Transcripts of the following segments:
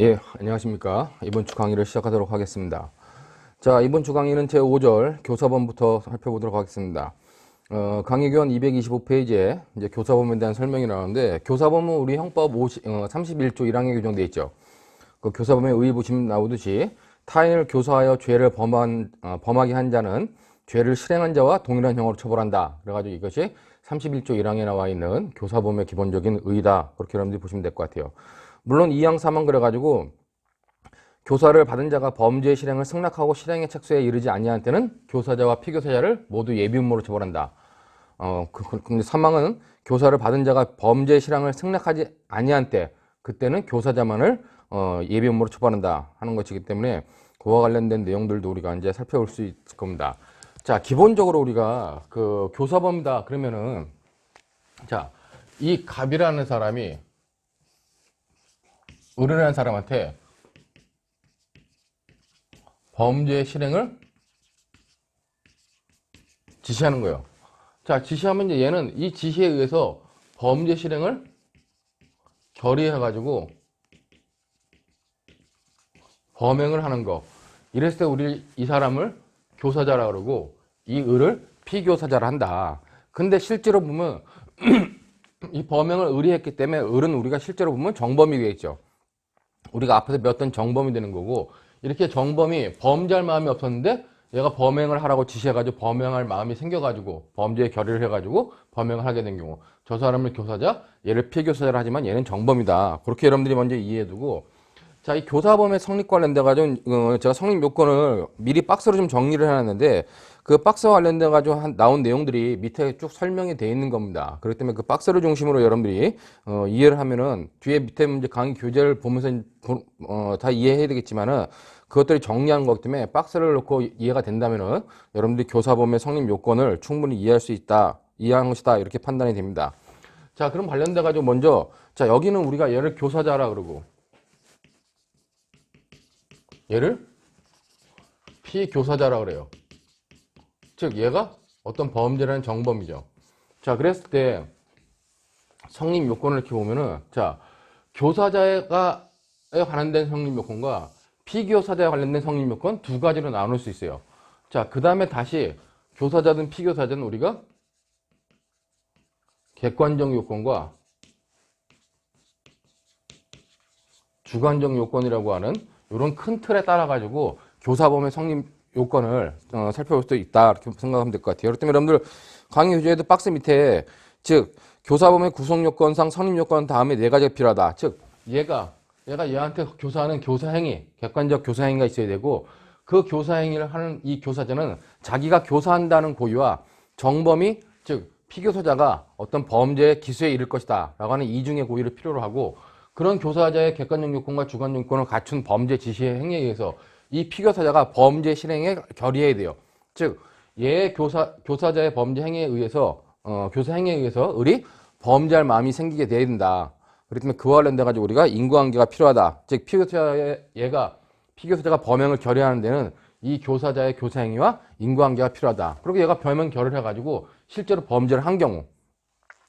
예, 안녕하십니까. 이번 주 강의를 시작하도록 하겠습니다. 자, 이번 주 강의는 제5절 교사본부터 살펴보도록 하겠습니다. 강의교원 225페이지에 이제 교사본에 대한 설명이 나오는데, 교사본은 우리 형법 31조 1항에 규정되어 있죠. 그 교사본의 의의부심 나오듯이 타인을 교사하여 죄를 범하게 한 자는 죄를 실행한 자와 동일한 형으로 처벌한다. 그래가지고 이것이 31조 1항에 나와 있는 교사본의 기본적인 의의다. 그렇게 여러분들이 보시면 될 것 같아요. 물론 2항 3항 그래가지고 교사를 받은 자가 범죄 실행을 승낙하고 실행의 착수에 이르지 아니한 때는 교사자와 피교사자를 모두 예비음모로 처벌한다. 근데 3항은 교사를 받은 자가 범죄 실행을 승낙하지 아니한 때 그때는 교사자만을 예비음모로 처벌한다 하는 것이기 때문에 그와 관련된 내용들도 우리가 이제 살펴볼 수 있을 겁니다. 자, 기본적으로 우리가 그 교사범이다 그러면은 자, 이 갑이라는 사람이 을이라는 사람한테 범죄 실행을 지시하는 거예요. 자, 지시하면 이제 얘는 이 지시에 의해서 범죄 실행을 결의해가지고 범행을 하는 거. 이랬을 때 우리 이 사람을 교사자라 그러고 이 을을 피교사자라 한다. 근데 실제로 보면 이 범행을 을이 했기 때문에 을은 우리가 실제로 보면 정범이 되겠죠. 우리가 앞에서 배웠던 정범이 되는 거고, 이렇게 정범이 범죄할 마음이 없었는데 얘가 범행을 하라고 지시해가지고 범행할 마음이 생겨가지고 범죄에 결의를 해가지고 범행을 하게 된 경우, 저 사람을 교사자, 얘를 피교사자라 하지만 얘는 정범이다. 그렇게 여러분들이 먼저 이해해두고, 자, 이 교사범의 성립 관련돼가지고 제가 성립 요건을 미리 박스로 좀 정리를 해놨는데, 그 박스와 관련돼가지고 나온 내용들이 밑에 쭉 설명이 되어 있는 겁니다. 그렇기 때문에 그 박스를 중심으로 여러분들이 이해를 하면은 뒤에 밑에 문제 강의 교재를 보면서 다 이해해야 되겠지만은, 그것들이 정리하는 거기 때문에 박스를 놓고 이해가 된다면은 여러분들이 교사범의 성립 요건을 충분히 이해할 수 있다, 이해한 것이다, 이렇게 판단이 됩니다. 자, 그럼 관련돼가지고 먼저, 자, 여기는 우리가 얘를 교사자라 그러고 얘를 피교사자라 그래요. 즉 얘가 어떤 범죄라는 정범이죠. 자, 그랬을 때 성립 요건을 이렇게 보면은, 자, 교사자에 관련된 성립 요건과 피교사자에 관련된 성립 요건 두 가지로 나눌 수 있어요. 자, 그 다음에 다시 교사자든 피교사자든 우리가 객관적 요건과 주관적 요건이라고 하는 이런 큰 틀에 따라 가지고 교사범의 성립 요건을 살펴볼 수 있다, 이렇게 생각하면 될 것 같아요. 그렇기 때문에 여러분들 강의 교재에도 박스 밑에, 즉 교사범의 구성 요건상 성립 요건 다음에 네 가지가 필요하다. 즉 얘가 얘한테 교사하는 교사 행위, 객관적 교사 행위가 있어야 되고, 그 교사 행위를 하는 이 교사자는 자기가 교사한다는 고의와 정범이, 즉 피교사자가 어떤 범죄의 기수에 이를 것이다 라고 하는 이중의 고의를 필요로 하고, 그런 교사자의 객관적 요건과 주관적 요건을 갖춘 범죄 지시의 행위에 의해서 이 피교사자가 범죄 실행에 결의해야 돼요. 즉, 교사자의 범죄 행위에 의해서, 교사 행위에 의해서 을이 범죄할 마음이 생기게 돼야 된다. 그렇기 때문에 그와 관련돼가지고 우리가 인과관계가 필요하다. 즉, 피교사자가 범행을 결의하는 데는 이 교사자의 교사 행위와 인과관계가 필요하다. 그리고 얘가 범행 결의를 해가지고 실제로 범죄를 한 경우,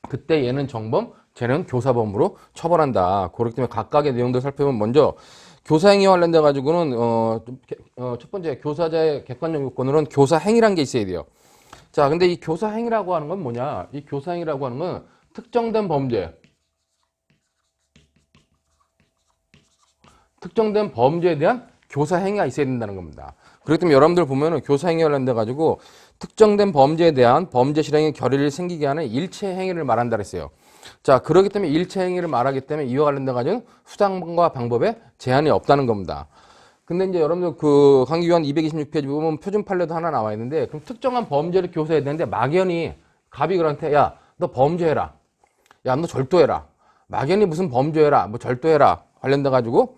그때 얘는 정범, 쟤는 교사범으로 처벌한다. 그렇기 때문에 각각의 내용들 살펴보면, 먼저 교사행위와 관련돼 가지고는 첫 번째 교사자의 객관적 요건으로는 교사행위란 게 있어야 돼요. 자, 근데 이 교사행위라고 하는 건 뭐냐? 이 교사행위라고 하는 건 특정된 범죄에 대한 교사행위가 있어야 된다는 겁니다. 그렇기 때문에 여러분들 보면은 교사행위와 관련돼 가지고 특정된 범죄에 대한 범죄 실행의 결의를 생기게 하는 일체 행위를 말한다 그랬어요. 자, 그렇기 때문에 일체 행위를 말하기 때문에 이와 관련돼 가지고 수단과 방법에 제한이 없다는 겁니다. 근데 이제 여러분들 그 강의규환 226페이지 보면 표준 판례도 하나 나와 있는데, 그럼 특정한 범죄를 교사해야 되는데 막연히 갑이 그한테, 야, 너 범죄해라, 야, 너 절도해라, 막연히 무슨 범죄해라, 뭐 절도해라 관련돼 가지고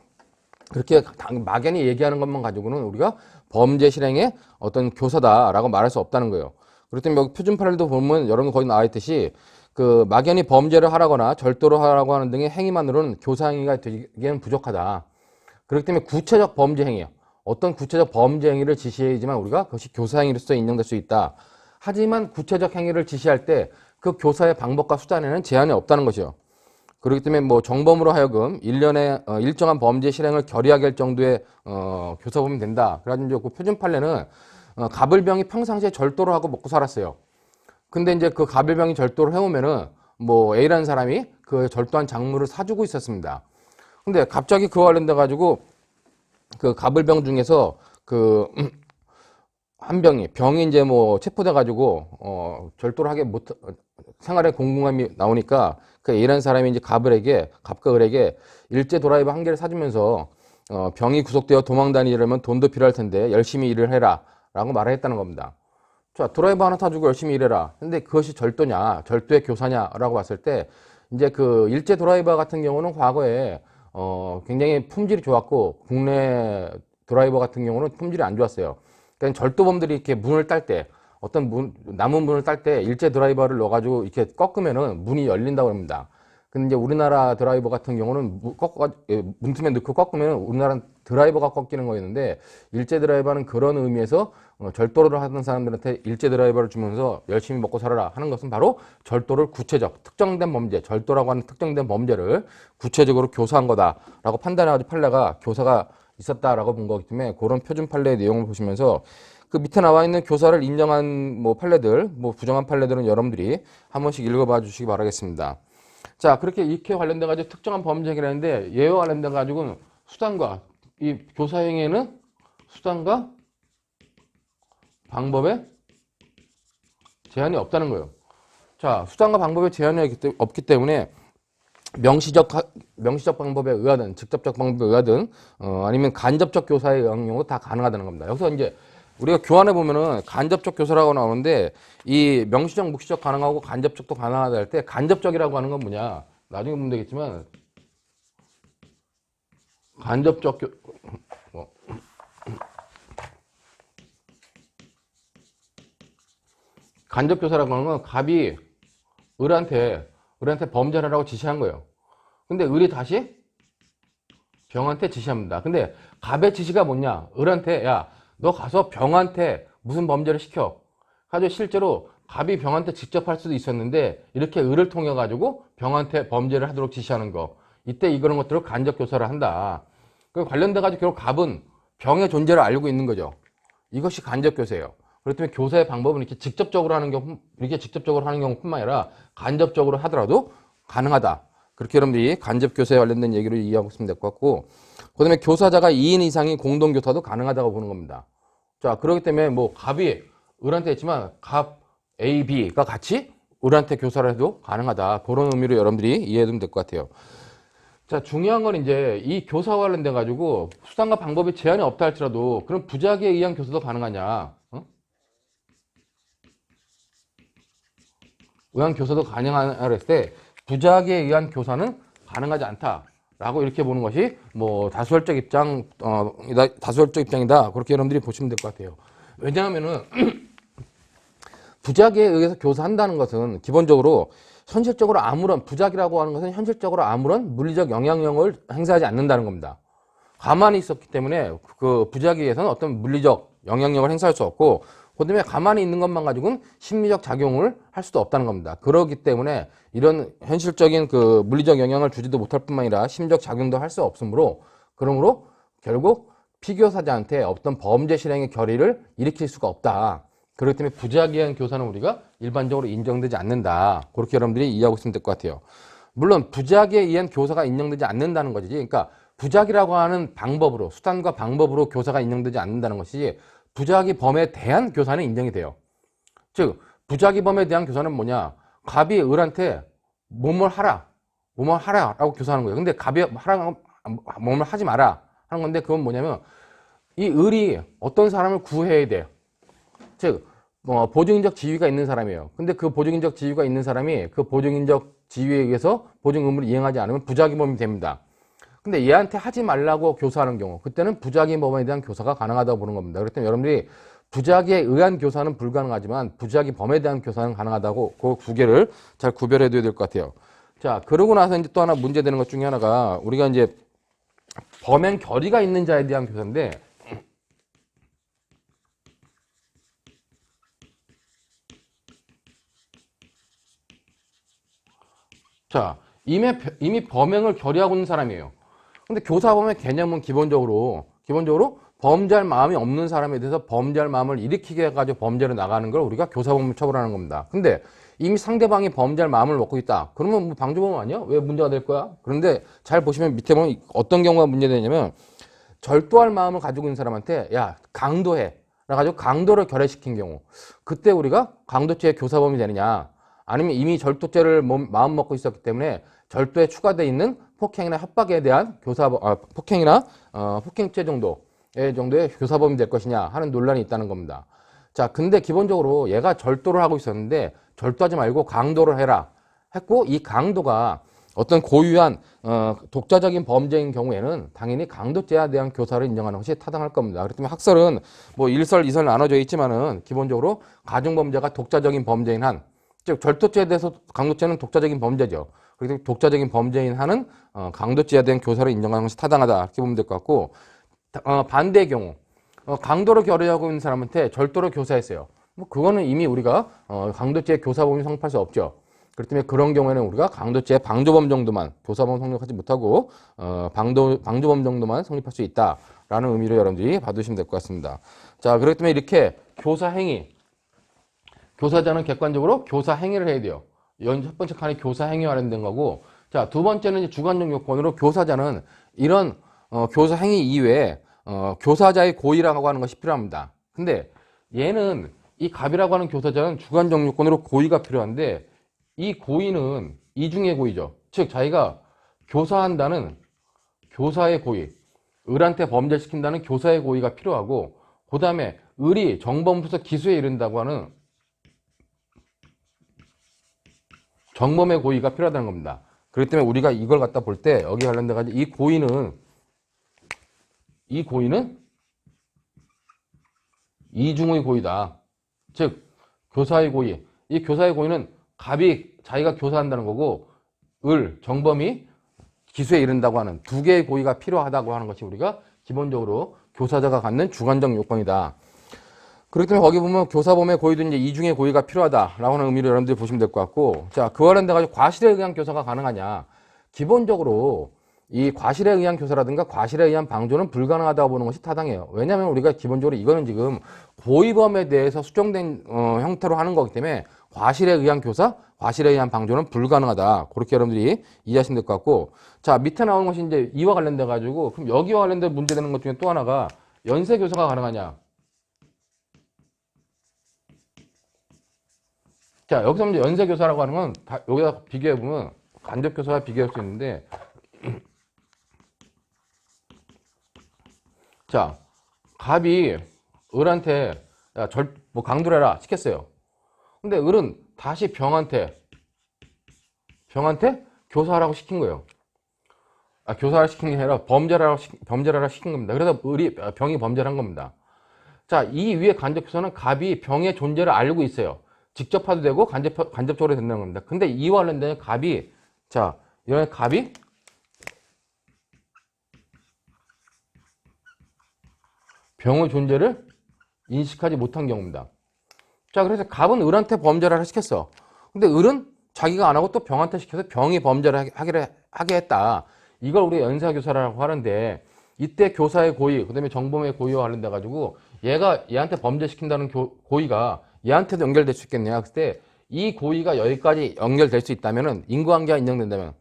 그렇게 막연히 얘기하는 것만 가지고는 우리가 범죄 실행의 어떤 교사다라고 말할 수 없다는 거예요. 그렇기 때문에 여기 표준 판례도 보면 여러분 거기 나와 있듯이 그 막연히 범죄를 하라거나 절도를 하라고 하는 등의 행위만으로는 교사 행위가 되기에는 부족하다. 그렇기 때문에 구체적 범죄 행위예요. 어떤 구체적 범죄 행위를 지시해야지만 우리가 그것이 교사 행위로서 인정될 수 있다. 하지만 구체적 행위를 지시할 때 그 교사의 방법과 수단에는 제한이 없다는 것이요. 그렇기 때문에 뭐 정범으로 하여금 1년에 일정한 범죄 실행을 결의하게 할 정도의 교사 보면 된다. 그래가지고 그 표준 판례는 가불병이 평상시에 절도를 하고 먹고 살았어요. 근데 이제 그 가불병이 절도를 해오면은 뭐 A라는 사람이 그 절도한 작물을 사주고 있었습니다. 근데 갑자기 그와 관련돼 가지고 그 가불병 중에서 그 한 병이 이제 뭐 체포돼 가지고 절도를 하게 못 생활에 공공함이 나오니까 그 A라는 사람이 이제 갑과 을에게 일제 드라이버 한 개를 사주면서 병이 구속되어 도망 다니려면 돈도 필요할 텐데 열심히 일을 해라라고 말을 했다는 겁니다. 자, 드라이버 하나 타주고 열심히 일해라. 근데 그것이 절도냐, 절도의 교사냐라고 봤을 때 이제 그 일제 드라이버 같은 경우는 과거에 굉장히 품질이 좋았고 국내 드라이버 같은 경우는 품질이 안 좋았어요. 그러니까 절도범들이 이렇게 문을 딸 때 남은 문을 딸 때 일제 드라이버를 넣어가지고 이렇게 꺾으면은 문이 열린다고 합니다. 근데 이제 우리나라 드라이버 같은 경우는 문틈에 넣고 꺾으면 우리나라는 드라이버가 꺾이는 거였는데 일제 드라이버는 그런 의미에서 절도를 하던 사람들한테 일제 드라이버를 주면서 열심히 먹고 살아라 하는 것은 바로 절도를 특정된 범죄, 절도라고 하는 특정된 범죄를 구체적으로 교사한 거다라고 판단해가지고 판례가 교사가 있었다라고 본 거기 때문에 그런 표준 판례의 내용을 보시면서 그 밑에 나와 있는 교사를 인정한 뭐 판례들, 뭐 부정한 판례들은 여러분들이 한 번씩 읽어봐 주시기 바라겠습니다. 자, 그렇게 이렇게 관련돼 가지고 특정한 범죄 해결하는데 예와 관련돼 가지고는 수단과 이 교사 행위에는 수단과 방법에 제한이 없다는 거예요. 자, 수단과 방법에 제한이 없기 때문에 명시적 방법에 의하든 직접적 방법에 의하든 아니면 간접적 교사에 의한 경우 다 가능하다는 겁니다. 여기서 이제 우리가 교환해 보면은 간접적 교사라고 나오는데 이 명시적, 묵시적 가능하고 간접적도 가능하다 할 때 간접적이라고 하는 건 뭐냐? 나중에 보면 되겠지만 간접적 뭐, 간접 교사라고 하는 건 갑이 을한테 범죄를 하라고 지시한 거예요. 근데 을이 다시 병한테 지시합니다. 근데 갑의 지시가 뭐냐? 을한테 야, 너 가서 병한테 무슨 범죄를 시켜. 가지고 실제로 갑이 병한테 직접 할 수도 있었는데 이렇게 을을 통해 가지고 병한테 범죄를 하도록 지시하는 거. 이때 이런 것들을 간접 교사를 한다. 그 관련돼 가지고 결국 갑은 병의 존재를 알고 있는 거죠. 이것이 간접 교사예요. 그렇기 때문에 교사의 방법은 이렇게 직접적으로 하는 경우뿐만 아니라 간접적으로 하더라도 가능하다. 그렇게 여러분들이 간접 교사에 관련된 얘기를 이해하고 있으면 될 것 같고, 그 다음에 교사자가 2인 이상의 공동 교사도 가능하다고 보는 겁니다. 자, 그렇기 때문에 뭐 갑이 을한테 했지만 갑 A, B가 같이 을한테 교사를 해도 가능하다. 그런 의미로 여러분들이 이해해두면 될 것 같아요. 자, 중요한 건 이제 이 교사와 관련돼 가지고 수단과 방법에 제한이 없다 할지라도 그럼 부작위에 의한 교사도 가능하냐? 의한 교사도 가능하냐 그랬을 때 부작위에 의한 교사는 가능하지 않다라고 이렇게 보는 것이 뭐 다수결적 입장이다. 그렇게 여러분들이 보시면 될 것 같아요. 왜냐하면은 부작위에 의해서 교사한다는 것은 기본적으로 현실적으로 부작이라고 하는 것은 현실적으로 아무런 물리적 영향력을 행사하지 않는다는 겁니다. 가만히 있었기 때문에 그 부작위에서는 어떤 물리적 영향력을 행사할 수 없고, 그다음에 가만히 있는 것만 가지고는 심리적 작용을 할 수도 없다는 겁니다. 그렇기 때문에 이런 현실적인 그 물리적 영향을 주지도 못할 뿐만 아니라 심리적 작용도 할 수 없으므로, 그러므로 결국 피교사자한테 어떤 범죄 실행의 결의를 일으킬 수가 없다. 그렇기 때문에 부작위에 의한 교사는 우리가 일반적으로 인정되지 않는다. 그렇게 여러분들이 이해하고 있으면 될 것 같아요. 물론 부작위에 의한 교사가 인정되지 않는다는 것이지, 그러니까 부작이라고 하는 방법으로, 수단과 방법으로 교사가 인정되지 않는다는 것이지 부작위 범에 대한 교사는 인정이 돼요. 즉 부작위 범에 대한 교사는 뭐냐? 갑이 을한테 뭐뭘 하라라고 교사하는 거예요. 근데 갑이 뭐뭘 하지 마라 하는 건데, 그건 뭐냐면 이 을이 어떤 사람을 구해야 돼. 즉 보증인적 지위가 있는 사람이에요. 근데 그 보증인적 지위가 있는 사람이 그 보증인적 지위에 의해서 보증 의무를 이행하지 않으면 부작위범이 됩니다. 근데 얘한테 하지 말라고 교사하는 경우, 그때는 부작위범에 대한 교사가 가능하다고 보는 겁니다. 그렇기 때문에 여러분들이 부작위에 의한 교사는 불가능하지만 부작위범에 대한 교사는 가능하다고 그 두 개를 잘 구별해 둬야 될 것 같아요. 자, 그러고 나서 이제 또 하나 문제되는 것 중에 하나가 우리가 이제 범행 결의가 있는 자에 대한 교사인데, 자, 이미 범행을 결의하고 있는 사람이에요. 근데 교사범의 개념은 기본적으로 범죄할 마음이 없는 사람에 대해서 범죄할 마음을 일으키게 해가지고 범죄로 나가는 걸 우리가 교사범을 처벌하는 겁니다. 근데 이미 상대방이 범죄할 마음을 먹고 있다. 그러면 뭐 방조범 아니야? 왜 문제가 될 거야? 그런데 잘 보시면 밑에 보면 어떤 경우가 문제되냐면 절도할 마음을 가지고 있는 사람한테 야 강도해 그래가지고 강도를 결해시킨 경우 그때 우리가 강도죄의 교사범이 되느냐 아니면 이미 절도죄를 마음 먹고 있었기 때문에 절도에 추가되어 있는 폭행이나 협박에 대한 폭행이나 폭행죄 정도의 교사범이 될 것이냐 하는 논란이 있다는 겁니다. 자, 근데 기본적으로 얘가 절도를 하고 있었는데 절도하지 말고 강도를 해라 했고 이 강도가 어떤 고유한 독자적인 범죄인 경우에는 당연히 강도죄에 대한 교사를 인정하는 것이 타당할 겁니다. 그렇기 때문에 학설은 뭐 1설, 2설 나눠져 있지만은 기본적으로 가중범죄가 독자적인 범죄인 한, 즉 절도죄에 대해서 강도죄는 독자적인 범죄죠. 그래서 독자적인 범죄인 한은 강도죄에 대한 교사를 인정하는 것이 타당하다 이렇게 보면 될 것 같고 반대의 경우 강도를 결의하고 있는 사람한테 절도를 교사했어요. 뭐 그거는 이미 우리가 강도죄의 교사범위 성립할 수 없죠. 그렇기 때문에 그런 경우에는 우리가 강도죄의 방조범 정도만 교사범 성립하지 못하고 방조범 정도만 성립할 수 있다라는 의미로 여러분들이 봐두시면 될 것 같습니다. 자, 그렇기 때문에 이렇게 교사 행위, 교사자는 객관적으로 교사 행위를 해야 돼요. 첫 번째 칸이 교사 행위와 관련된 거고, 자, 두 번째는 이제 주관적 요건으로 교사자는 이런 교사 행위 이외에 교사자의 고의라고 하는 것이 필요합니다. 근데 얘는 이 갑이라고 하는 교사자는 주관적 요건으로 고의가 필요한데 이 고의는 이중의 고의죠. 즉 자기가 교사한다는 교사의 고의, 을한테 범죄시킨다는 교사의 고의가 필요하고 그 다음에 을이 정범으로서 기수에 이른다고 하는 정범의 고의가 필요하다는 겁니다. 그렇기 때문에 우리가 이걸 갖다 볼 때 여기 관련돼 가지고 이 고의는 이중의 고의다. 즉 교사의 고의, 이 교사의 고의는 갑이 자기가 교사한다는 거고 정범이 기수에 이른다고 하는 두 개의 고의가 필요하다고 하는 것이 우리가 기본적으로 교사자가 갖는 주관적 요건이다. 그렇기 때문에 거기 보면 교사범의 고의도 이제 이중의 고의가 필요하다라고 하는 의미로 여러분들이 보시면 될 것 같고, 자, 그와 관련돼가지고 과실에 의한 교사가 가능하냐? 기본적으로 이 과실에 의한 교사라든가 과실에 의한 방조는 불가능하다고 보는 것이 타당해요. 왜냐하면 우리가 기본적으로 이거는 지금 고의범에 대해서 수정된 형태로 하는 거기 때문에 과실에 의한 교사, 과실에 의한 방조는 불가능하다. 그렇게 여러분들이 이해하시면 될 것 같고, 자, 밑에 나오는 것이 이제 이와 관련돼 가지고 그럼 여기와 관련된 문제되는 것 중에 또 하나가 연쇄 교사가 가능하냐? 자, 여기서 이제 연쇄 교사라고 하는 건 여기다 비교해 보면 간접 교사와 비교할 수 있는데, 자, 갑이 을한테 야, 강도를 해라 시켰어요. 근데 을은 다시 병한테 교사하라고 시킨 거예요. 교사를 시킨 게 아니라 범죄를 시킨 겁니다. 그래서 병이 범죄를 한 겁니다. 자, 이 위에 간접 교사는 갑이 병의 존재를 알고 있어요. 직접 하도 되고 간접적으로 된다는 겁니다. 근데 이와 관련된 갑이, 자, 이런 갑이 병의 존재를 인식하지 못한 경우입니다. 자, 그래서 갑은 을한테 범죄를 시켰어. 근데 을은 자기가 안 하고 또 병한테 시켜서 병이 범죄를 하게 했다. 이걸 우리 연쇄교사라고 하는데, 이때 교사의 고의, 그 다음에 정범의 고의와 관련돼 가지고 얘가 얘한테 범죄시킨다는 고의가 얘한테도 연결될 수 있겠네요. 그때 이 고의가 여기까지 연결될 수 있다면은, 인과관계가 인정된다면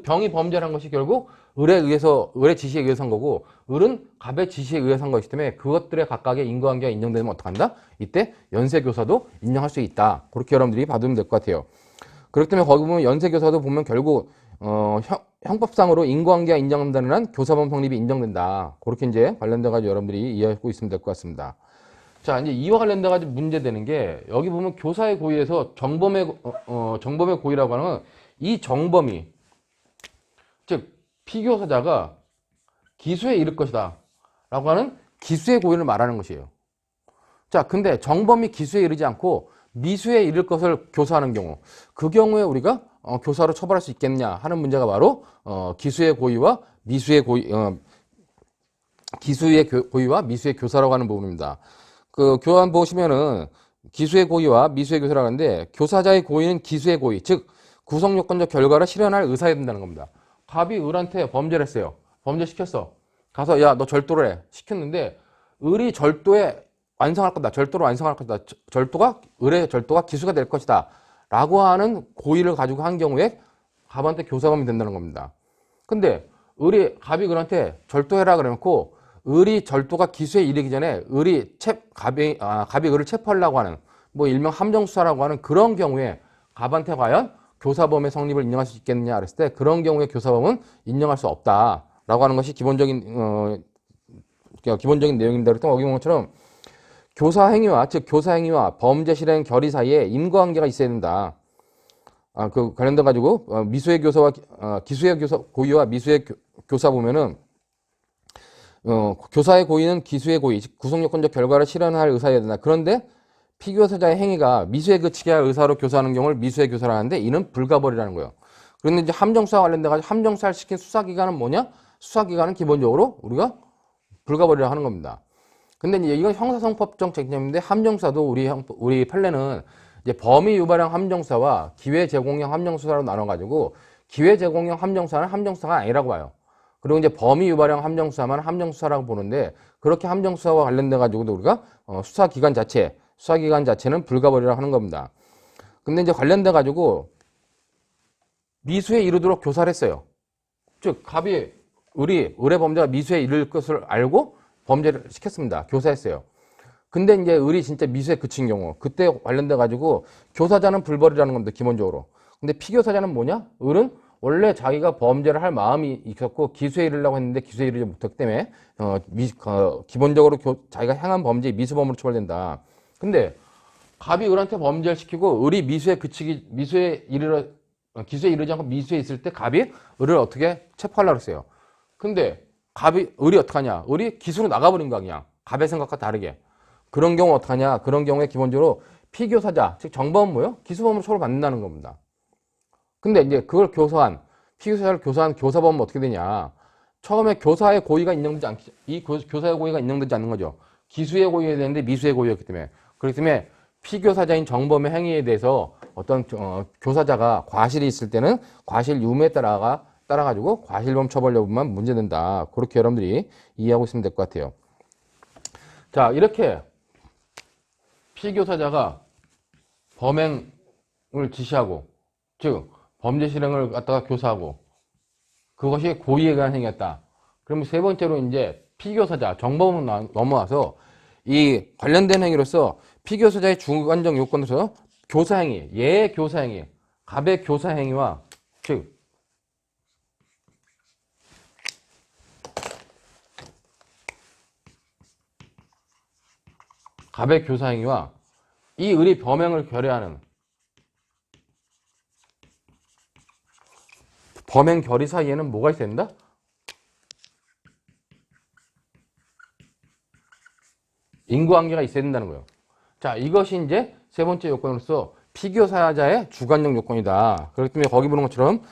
병이 범죄를 한 것이 결국 을의 지시에 의해서 한 거고, 을은 갑의 지시에 의해서 한 것이기 때문에 그것들의 각각의 인과관계가 인정되면 어떡한다? 이때 연쇄교사도 인정할 수 있다. 그렇게 여러분들이 받으면 될 것 같아요. 그렇기 때문에 거기 보면 연쇄교사도 보면 결국 형법상으로 인과관계가 인정된다는 한 교사범 성립이 인정된다. 그렇게 이제 관련돼가지고 여러분들이 이해하고 있으면 될 것 같습니다. 자, 이제 이와 관련돼가지고 문제되는 게, 여기 보면 교사의 고의에서 정범의 고의라고 하는 건 이 정범이, 즉 피교사자가 기수에 이를 것이다 라고 하는 기수의 고의를 말하는 것이에요. 자, 근데 정범이 기수에 이르지 않고 미수에 이를 것을 교사하는 경우, 그 경우에 우리가 교사로 처벌할 수 있겠냐 하는 문제가 바로 기수의 고의와 미수의 미수의 교사라고 하는 부분입니다. 그 교환 보시면은 기수의 고의와 미수의 교사라고 하는데, 교사자의 고의는 기수의 고의, 즉 구성요건적 결과를 실현할 의사여야 된다는 겁니다. 갑이 을한테 범죄를 했어요. 범죄 시켰어. 가서 야 너 절도를 해. 시켰는데 을이 절도에 완성할 거다. 절도를 완성할 거다. 절도가 을의 절도가 기수가 될 것이다. 라고 하는 고의를 가지고 한 경우에 갑한테 교사범이 된다는 겁니다. 근데 갑이 을한테 절도해라 그래놓고 을이 절도가 기수에 이르기 전에 갑이 을을 체포하려고 하는 뭐 일명 함정수사라고 하는 그런 경우에 갑한테 과연 교사범의 성립을 인정할 수 있겠느냐 그랬을 때 그런 경우에 교사범은 인정할 수 없다라고 하는 것이 기본적인 내용입니다. 그랬더니 어기 본 것처럼 교사 행위와 범죄 실행 결의 사이에 인과관계가 있어야 된다. 그 관련돼 가지고 미수의 교사와 기수의 교사 고의와 미수의 교사 보면은 교사의 고의는 기수의 고의, 즉 구성요건적 결과를 실현할 의사여야 된다. 그런데 피교사자의 행위가 미수에 그치게 할 의사로 교사하는 경우를 미수의 교사라 하는데 이는 불가벌이라는 거예요. 그런데 이제 함정수사와 관련돼 가지고 함정수사를 시킨 수사기관은 뭐냐? 수사기관은 기본적으로 우리가 불가벌이라고 하는 겁니다. 근데 이제 이건 형사성법적 책임인데 함정수사도 우리 판례는 이제 범위 유발형 함정수사와 기회 제공형 함정수사로 나눠가지고 기회 제공형 함정수사는 함정수사가 아니라고 봐요. 그리고 이제 범위 유발형 함정수사만 함정수사라고 보는데 그렇게 함정수사와 관련돼 가지고도 우리가 수사기관 자체는 불가벌이라고 하는 겁니다. 근데 이제 관련돼 가지고 미수에 이르도록 교사를 했어요. 즉 을의 범죄가 미수에 이를 것을 알고 범죄를 시켰습니다. 교사했어요. 근데 이제 을이 진짜 미수에 그친 경우 그때 관련돼 가지고 교사자는 불벌이라는 겁니다. 기본적으로. 근데 피교사자는 뭐냐? 을은 원래 자기가 범죄를 할 마음이 있었고 기수에 이르려고 했는데 기수에 이르지 못했기 때문에 기본적으로 자기가 향한 범죄 미수범으로 처벌된다. 근데 갑이 을한테 범죄를 시키고 을이 기수에 이르지 않고 미수에 있을 때 갑이 을을 어떻게 체포하려고 했어요. 근데 을이 어떡하냐? 을이 기수로 나가버린 거야, 그냥. 갑의 생각과 다르게. 그런 경우 어떡하냐? 그런 경우에 기본적으로 피교사자, 즉 정범은 뭐예요? 기수범으로 처벌받는다는 겁니다. 근데 이제 그걸 피교사자를 교사한 교사범은 어떻게 되냐? 처음에 교사의 고의가 교사의 고의가 인정되지 않는 거죠. 기수의 고의가 되는데 미수의 고의였기 때문에. 그렇기 때문에 피교사자인 정범의 행위에 대해서 어떤 교사자가 과실이 있을 때는 과실 유무에 따라가지고 과실범 처벌 여부만 문제된다. 그렇게 여러분들이 이해하고 있으면 될 것 같아요. 자, 이렇게 피교사자가 범행을 지시하고, 즉 범죄 실행을 갖다가 교사하고 그것이 고의에 의한 행위였다. 그러면 세 번째로 이제 피교사자, 정범으로 넘어와서 이 관련된 행위로서 피교사자의 주관적 요건에서 교사행위, 예의 교사행위, 갑의 교사행위와 즉 갑의 교사행위와 이 을이 범행을 결의하는 범행 결의 사이에는 뭐가 있어야 된다? 인과관계가 있어야 된다는 거예요. 자, 이것이 이제 세 번째 요건으로서 피교사자의 주관적 요건이다. 그렇기 때문에 거기 보는 것처럼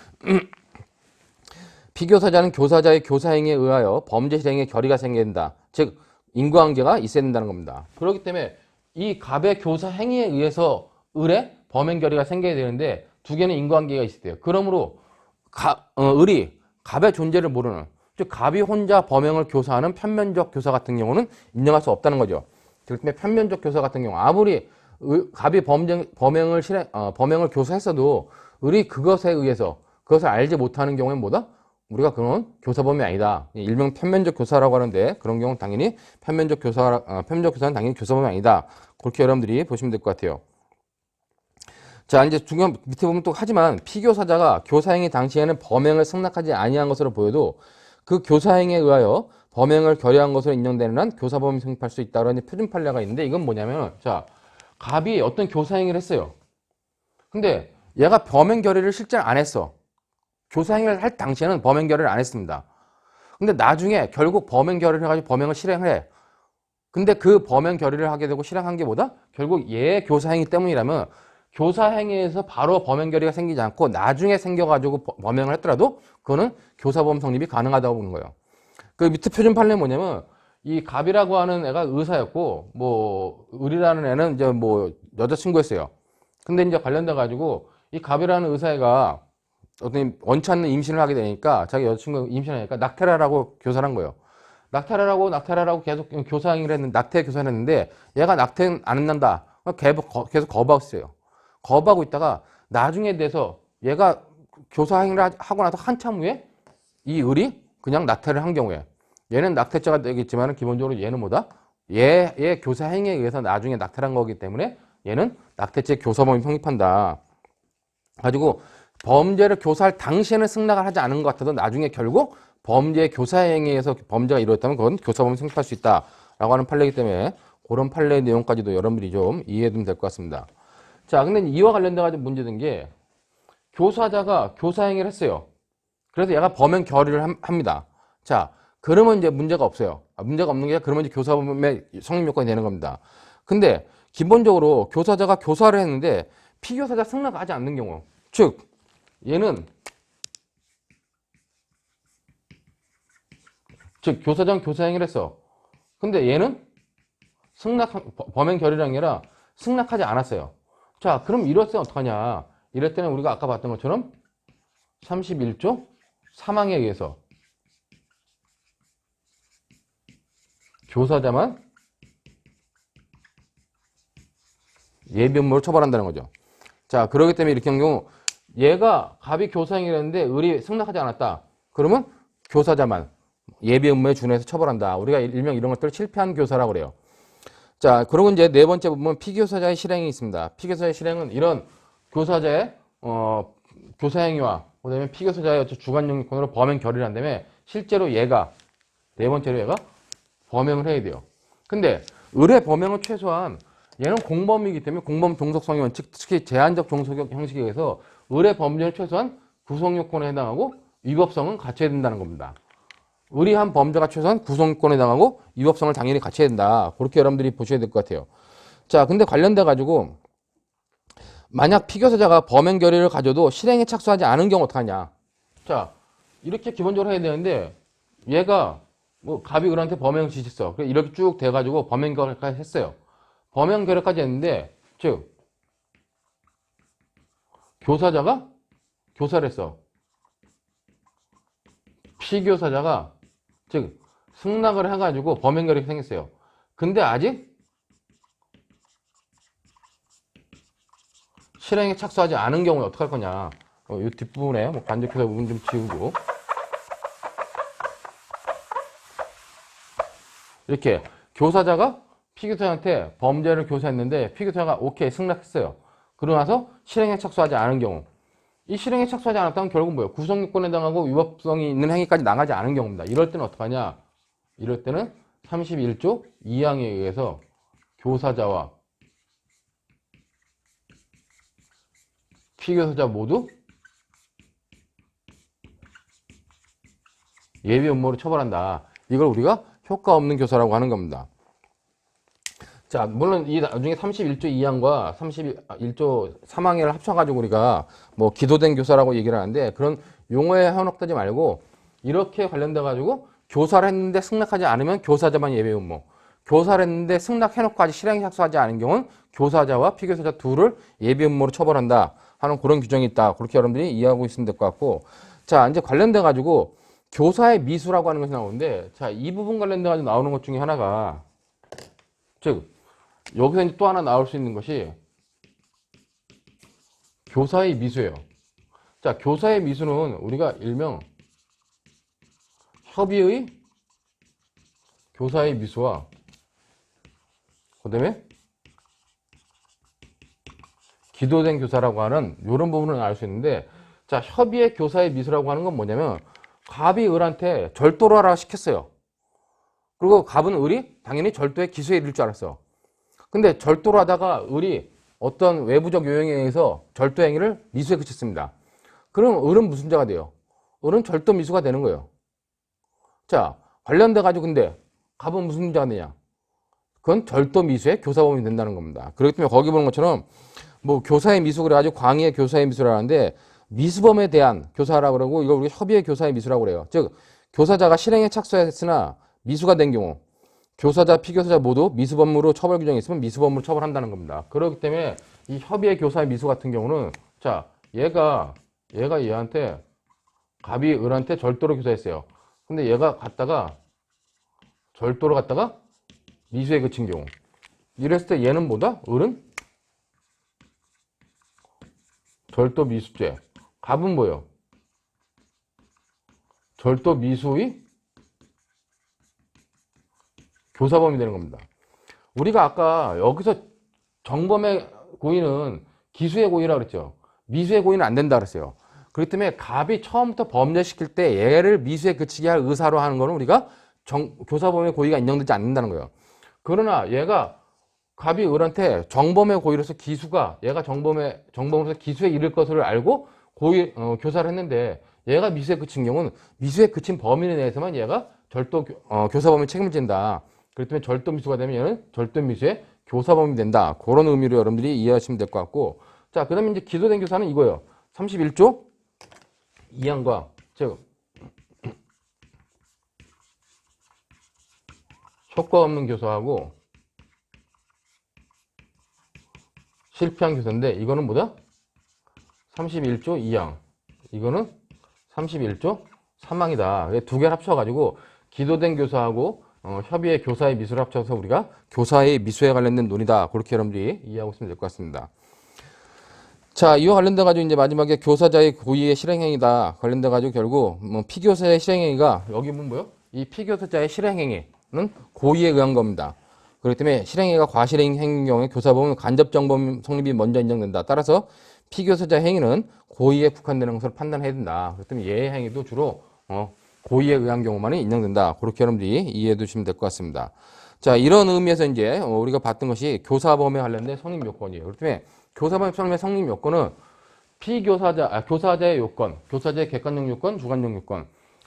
피교사자는 교사자의 교사행위에 의하여 범죄 실행의 결의가 생겨야 된다. 즉 인과관계가 있어야 된다는 겁니다. 그렇기 때문에 이 갑의 교사 행위에 의해서 을의 범행 결의가 생겨야 되는데 두 개는 인과관계가 있어야 돼요. 그러므로 을이 갑의 존재를 모르는, 즉 갑이 혼자 범행을 교사하는 편면적 교사 같은 경우는 인정할 수 없다는 거죠. 그렇기 때문에 편면적 교사 같은 경우 아무리 갑이 범행을 교사했어도 을이 그것에 의해서 그것을 알지 못하는 경우는 뭐다? 우리가 그건 교사범이 아니다. 일명 편면적 교사라고 하는데 그런 경우는 당연히 편면적 교사는 당연히 교사범이 아니다. 그렇게 여러분들이 보시면 될 것 같아요. 자, 이제 중요한 밑에 보면 또 하지만 피교사자가 교사행위 당시에는 범행을 승낙하지 아니한 것으로 보여도 그 교사행위에 의하여 범행을 결의한 것으로 인정되는 한 교사범이 성립할 수 있다라는 표준 판례가 있는데 이건 뭐냐면 자, 갑이 어떤 교사행위를 했어요. 근데 얘가 범행 결의를 실제 안 했어. 교사행위를 할 당시에는 범행 결의를 안 했습니다. 근데 나중에 결국 범행 결의를 해가지고 범행을 실행을 해. 근데 그 범행 결의를 하게 되고 실행한 게 뭐다? 결국 얘의 교사행위 때문이라면 교사행위에서 바로 범행 결의가 생기지 않고 나중에 생겨가지고 범행을 했더라도 그거는 교사범 성립이 가능하다고 보는 거예요. 그 밑에 표준 판례는 뭐냐면 이 갑이라고 하는 애가 의사였고 뭐 을이라는 애는 이제 뭐 여자친구였어요. 근데 이제 관련돼 가지고 이 갑이라는 의사애가 어떤 원치 않는 임신을 하게 되니까 자기 여자친구가 임신하니까 낙태라라고 교사를 한 거예요. 낙태라라고 계속 교사행위를 했는데, 낙태 교사를 했는데 얘가 낙태는 안 한다. 계속 거부하고 있어요. 거부하고 있다가 나중에 돼서 얘가 교사행위를 하고 나서 한참 후에 이 을이 그냥 낙태를 한 경우에, 얘는 낙태죄가 되겠지만 기본적으로 얘는 뭐다? 얘의 교사행위에 의해서 나중에 낙태를 한 거기 때문에 얘는 낙태죄 교사범위 성립한다. 가지고 범죄를 교사할 당시에는 승낙을 하지 않은 것 같아도 나중에 결국 범죄의 교사행위에서 범죄가 이루어졌다면 그건 교사범위 성립할 수 있다라고 하는 판례이기 때문에 그런 판례의 내용까지도 여러분들이 좀 이해해두면 될 것 같습니다. 자, 근데 이와 관련돼 가지고 문제된 게 교사자가 교사행위를 했어요. 그래서 얘가 범행 결의를 합니다. 자, 그러면 이제 문제가 없어요. 문제가 없는 게 그러면 이제 교사범의 성립 요건이 되는 겁니다. 근데 기본적으로 교사자가 교사를 했는데 피교사자 승낙하지 않는 경우, 즉 얘는 즉 교사자는 교사행위를 했어. 근데 얘는 범행 결의라는 게 아니라 승낙하지 않았어요. 자, 그럼 이럴 때는 어떡하냐? 이럴 때는 우리가 아까 봤던 것처럼 31조 3항에 의해서 교사자만 예비 음모로 처벌한다는 거죠. 자, 그렇기 때문에 이렇게 한 경우 얘가 갑이 교사행위를 했는데 을이 승낙하지 않았다. 그러면 교사자만 예비 음모에 준해서 처벌한다. 우리가 일명 이런 것들을 실패한 교사라고 그래요. 자, 그리고 이제 네 번째 부분 피교사자의 실행이 있습니다. 피교사자의 실행은 이런 교사자의 교사행위와 그다음에 피교사자의 주관 영역권으로 범행 결의를 한 다음에 실제로 얘가 네 번째로 얘가 범행을 해야 돼요. 근데 을의 범행은 최소한 얘는 공범이기 때문에 공범 종속성의 원칙, 특히 제한적 종속 형식에 의해서 을의 범죄는 최소한 구성요건에 해당하고 위법성은 갖춰야 된다는 겁니다. 을이 한 범죄가 최소한 구성요건에 해당하고 위법성을 당연히 갖춰야 된다. 그렇게 여러분들이 보셔야 될 것 같아요. 자, 근데 관련돼 가지고 만약 피교사자가 범행 결의를 가져도 실행에 착수하지 않은 경우 어떡하냐? 자, 이렇게 기본적으로 해야 되는데 얘가 뭐 갑이 을한테 범행을 지시했어. 이렇게 쭉 돼가지고 범행 결의까지 했어요. 범행 결의까지 했는데, 즉 교사자가 교사를 했어. 피교사자가 즉 승낙을 해가지고 범행 결의가 생겼어요. 근데 아직 실행에 착수하지 않은 경우에 어떡할 거냐? 이 뒷부분에 뭐 간접교사 부분 좀 지우고 이렇게 교사자가 피교사한테 범죄를 교사했는데 피교사가 오케이 승낙했어요. 그러고 나서 실행에 착수하지 않은 경우, 이 실행에 착수하지 않았다면 결국 뭐예요? 구성요건에 해당하고 위법성이 있는 행위까지 나가지 않은 경우입니다. 이럴 때는 어떡하냐? 이럴 때는 31조 2항에 의해서 교사자와 피교사자 모두 예비 음모로 처벌한다. 이걸 우리가 효과 없는 교사라고 하는 겁니다. 자, 물론 이 나중에 31조 2항과 31조 3항을 합쳐가지고 우리가 뭐 기소된 교사라고 얘기를 하는데 그런 용어에 현혹되지 말고 이렇게 관련돼가지고 교사를 했는데 승낙하지 않으면 교사자만 예비 음모, 교사를 했는데 승낙해놓고까지 실행에 착수하지 않은 경우는 교사자와 피교사자 둘을 예비 음모로 처벌한다 하는 그런 규정이 있다. 그렇게 여러분들이 이해하고 있으면 될 것 같고, 자, 이제 관련돼가지고 교사의 미수라고 하는 것이 나오는데, 자, 이 부분 관련돼가지고 나오는 것 중에 하나가, 즉 여기서 이제 또 하나 나올 수 있는 것이 교사의 미수예요. 자, 교사의 미수는 우리가 일명 협의의 교사의 미수와 그 다음에 기도된 교사라고 하는 이런 부분을 알 수 있는데, 자, 협의의 교사의 미수라고 하는 건 뭐냐면 갑이 을한테 절도를 하라 시켰어요. 그리고 갑은 을이 당연히 절도에 기소에 이를 줄 알았어. 근데 절도를 하다가 을이 어떤 외부적 요인에 의해서 절도 행위를 미수에 그쳤습니다. 그럼 을은 무슨 죄가 돼요? 을은 절도 미수가 되는 거예요. 자, 관련돼 가지고 근데 갑은 무슨 문제가 되냐? 그건 절도 미수의 교사범위 된다는 겁니다. 그렇기 때문에 거기 보는 것처럼 뭐 교사의 미수 그래가지고 광의의 교사의 미수라고 하는데 미수범에 대한 교사라고 그러고 이걸 우리가 협의의 교사의 미수라고 그래요. 즉 교사자가 실행에 착수했으나 미수가 된 경우 교사자, 피교사자 모두 미수범으로 처벌 규정이 있으면 미수범으로 처벌한다는 겁니다. 그렇기 때문에 이 협의의 교사의 미수 같은 경우는 자, 얘가 얘한테 갑이 을한테 절도로 교사했어요. 근데 얘가 갔다가 절도로 갔다가 미수에 그친 경우. 이랬을 때 얘는 뭐다? 을은 절도 미수죄. 갑은 뭐예요? 절도 미수의 교사범이 되는 겁니다. 우리가 아까 여기서 정범의 고의는 기수의 고의라 그랬죠. 미수의 고의는 안 된다 그랬어요. 그렇기 때문에 갑이 처음부터 범죄시킬 때 얘를 미수에 그치게 할 의사로 하는 거는 우리가 교사범의 고의가 인정되지 않는다는 거예요. 그러나 얘가 갑이 을한테 정범의 고의로서 기수가 얘가 정범으로서 기수에 이를 것을 알고 교사를 했는데 얘가 미수에 그친 경우는 미수에 그친 범인에 대해서만 얘가 절도 교사범이 책임을 진다. 그렇기 때문에 절도 미수가 되면 얘는 절도 미수의 교사범이 된다. 그런 의미로 여러분들이 이해하시면 될 것 같고, 자, 그 다음에 이제 기소된 교사는 이거예요. 31조 2항과 즉 효과 없는 교사하고 실패한 교사인데 이거는 뭐다? 31조 2항. 이거는 31조 3항이다. 두 개를 합쳐가지고 기소된 교사하고 협의의 교사의 미수를 합쳐서 우리가 교사의 미수에 관련된 논의다. 그렇게 여러분들이 이해하고 있으면 될 것 같습니다. 자, 이와 관련돼 가지고 이제 마지막에 교사자의 고의의 실행행위다. 관련돼 가지고 결국 피교사의 실행행위가 여기 보면 뭐요? 이 피교사자의 실행행위는 고의에 의한 겁니다. 그렇기 때문에 실행행위가 과실행위인 경우에 교사범은 간접정범 성립이 먼저 인정된다. 따라서 피교사자 행위는 고의에 국한되는 것으로 판단해야 된다. 그렇기 때문에 얘의 행위도 주로 고의에 의한 경우만 인정된다. 그렇게 여러분들이 이해해 두시면 될 것 같습니다. 자, 이런 의미에서 이제 우리가 봤던 것이 교사범에 관련된 성립 요건이에요. 그렇기 때문에 교사범 성립의 성립 요건은 교사자의 요건, 교사자의 객관적 요건, 주관적 요건,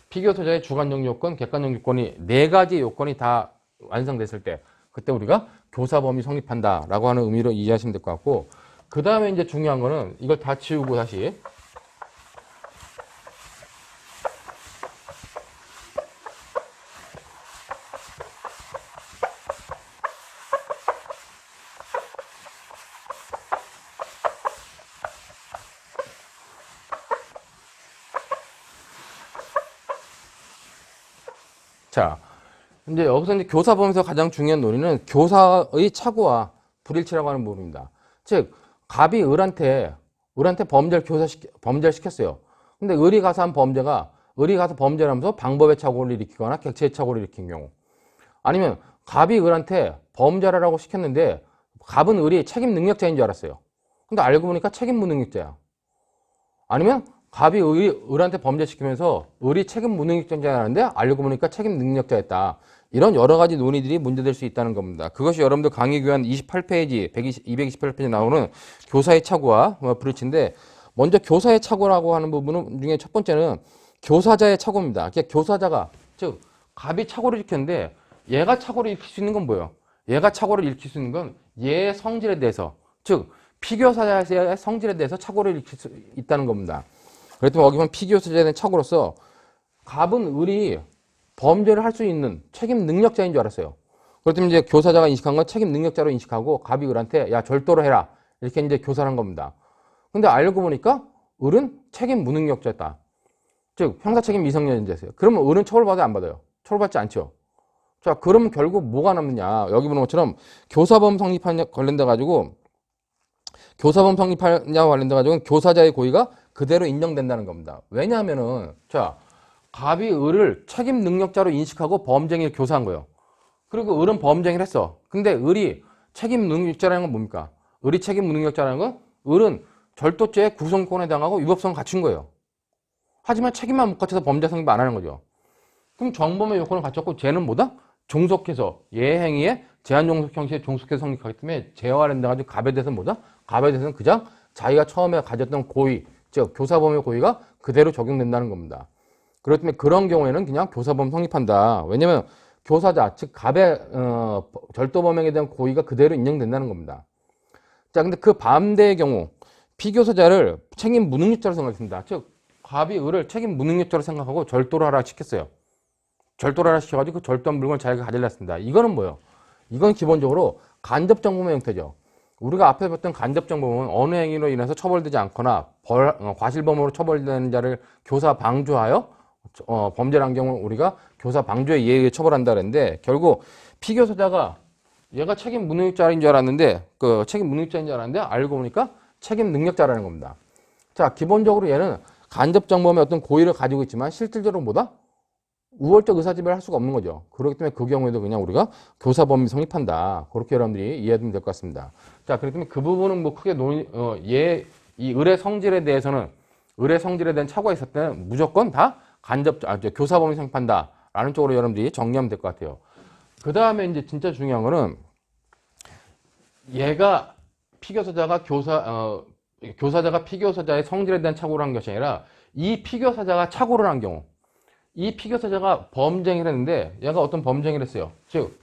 피교사자의 주관적 요건, 객관적 요건이 네 가지 요건이 다 완성됐을 때 그때 우리가 교사범이 성립한다라고 하는 의미로 이해하시면 될 것 같고, 그 다음에 이제 중요한 거는 이걸 다 치우고 다시 자, 이제 여기서 이제 교사범에서 가장 중요한 논의는 교사의 착오와 불일치라고 하는 부분입니다. 즉, 갑이 을한테 범죄를 시켰어요. 근데 을이 가서 범죄를 하면서 방법의 착오를 일으키거나 객체의 착오를 일으킨 경우, 아니면 갑이 을한테 범죄를 하라고 시켰는데 갑은 을이 책임 능력자인 줄 알았어요. 근데 알고 보니까 책임 무능력자야. 아니면 갑이 을한테 범죄시키면서 을이 책임 무능력자인 줄 알았는데 알고 보니까 책임 능력자였다. 이런 여러 가지 논의들이 문제될 수 있다는 겁니다. 그것이 여러분들 강의 교환 28페이지, 228페이지 나오는 교사의 착오와 불일치인데, 먼저 교사의 착오라고 하는 부분 중에 첫 번째는 교사자의 착오입니다. 그러니까 교사자가, 즉 갑이 착오를 일으켰는데 얘가 착오를 일으킬 수 있는 건 뭐예요? 얘가 착오를 일으킬 수 있는 건 얘의 성질에 대해서, 즉 피교사자의 성질에 대해서 착오를 일으킬 수 있다는 겁니다. 그렇다면 여기 보면 피교사자에 대한 착오로서 갑은 을이 범죄를 할 수 있는 책임 능력자인 줄 알았어요. 그렇다면 이제 교사자가 인식한 건 책임 능력자로 인식하고 갑이 을한테 야 절도로 해라 이렇게 이제 교사를 한 겁니다. 근데 알고 보니까 을은 책임 무능력자였다. 즉 형사책임 미성년자였어요. 그러면 을은 처벌받아요, 안 받아요? 처벌받지 않죠. 자, 그러면 결국 뭐가 남느냐? 여기 보는 것처럼 교사범 성립하냐 관련돼 가지고 교사자의 고의가 그대로 인정된다는 겁니다. 왜냐하면은 자, 갑이 을을 책임 능력자로 인식하고 범죄행위를 교사한 거예요. 그리고 을은 범죄행위를 했어. 근데 을이 책임 무능력자라는 건 뭡니까? 을이 책임 무능력자라는 건 을은 절도죄 구성권에 해당하고 위법성을 갖춘 거예요. 하지만 책임만 못 갖춰서 범죄 성립 안 하는 거죠. 그럼 정범의 요건을 갖췄고 쟤는 뭐다? 종속해서 얘 행위에 제한 종속 형식의 종속해서 성립하기 때문에 제와 관련돼가지고 갑에 대해서는 뭐다? 갑에 대해서는 그냥 자기가 처음에 가졌던 고의, 즉 교사범의 고의가 그대로 적용된다는 겁니다. 그렇기 때문에 그런 경우에는 그냥 교사범 성립한다. 왜냐면 교사자, 즉 갑의 절도범행에 대한 고의가 그대로 인정된다는 겁니다. 자, 근데 그 반대의 경우 피교사자를 책임 무능력자로 생각했습니다. 즉 갑이 을을 책임 무능력자로 생각하고 절도를 하라 시켰어요. 절도를 하라 시켜가지고 그 절도한 물건을 자기가 가질라 했습니다. 이거는 뭐예요? 이건 기본적으로 간접정범의 형태죠. 우리가 앞에 봤던 간접정범은 어느 행위로 인해서 처벌되지 않거나 과실범으로 처벌되는 자를 교사 방조하여 범죄를 한 경우 우리가 교사 방조에 의해 처벌한다 그랬는데, 결국 피교사자가 얘가 책임 무능력자인 줄 알았는데, 그 책임 무능력자인 줄 알았는데 알고 보니까 책임 능력자라는 겁니다. 자, 기본적으로 얘는 간접정범의 어떤 고의를 가지고 있지만 실질적으로 뭐다? 우월적 의사지배를 할 수가 없는 거죠. 그렇기 때문에 그 경우에도 그냥 우리가 교사범위 성립한다. 그렇게 여러분들이 이해하면 될 것 같습니다. 자, 그렇기 때문에 그 부분은 뭐 크게 이 의뢰 성질에 대해서는, 의뢰 성질에 대한 착오가 있을 때는 무조건 다 교사범위 성립한다. 라는 쪽으로 여러분들이 정리하면 될 것 같아요. 그 다음에 이제 진짜 중요한 거는 얘가 피교사자가 교사자가 피교사자의 성질에 대한 착오를 한 것이 아니라 이 피교사자가 착오를 한 경우, 이 피교사자가 범죄행위를 했는데 얘가 어떤 범죄행위를 했어요. 즉